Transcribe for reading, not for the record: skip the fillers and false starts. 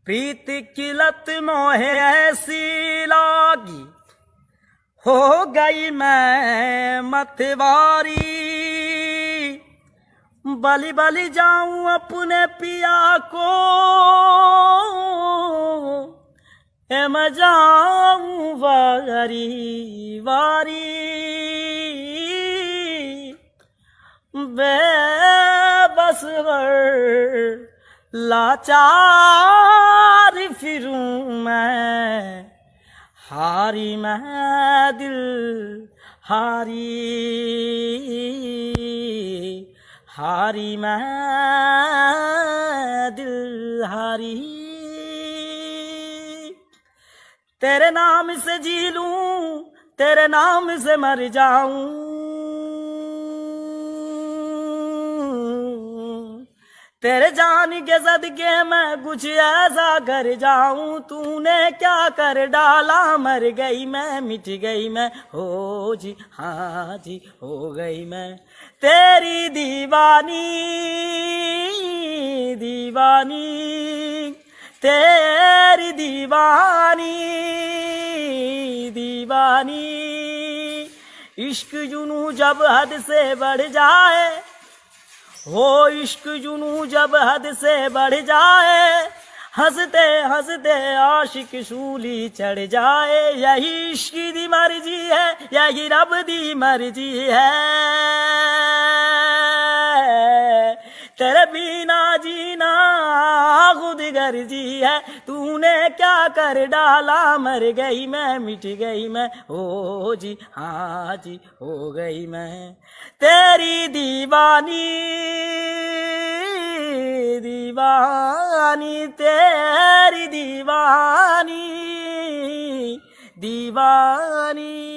प्रीत की लत मोहे ऐसी लागी, हो गई मैं मतवारी। बलि बलि जाऊं अपने पिया को, मैं जाऊं वारी वारी। बेबस लाचार फिरूं मैं, हारी मैं दिल हारी, हारी मैं दिल हारी। तेरे नाम से जी लूं, तेरे नाम से मर जाऊं, तेरे जान के सदके मैं कुछ ऐसा कर जाऊं। तूने क्या कर डाला, मर गई मैं, मिट गई मैं, हो जी हाँ जी हो गई मैं। तेरी दीवानी दीवानी, तेरी दीवानी दीवानी। इश्क जुनू जब हद से बढ़ जाए, हो इश्क जुनू जब हद से बढ़ जाए, हंसते हंसते आशिक सूली चढ़ जाए। यही इश्क दी मर्जी है, यही रब दी मर्जी है। तेरे बिना जीना खुद गर्जी है। तूने क्या कर डाला, मर गई मैं, मिट गई मैं, हो जी हाँ जी हो गई मैं। तेरी दीवानी दीवानी, तेरी दीवानी दीवानी।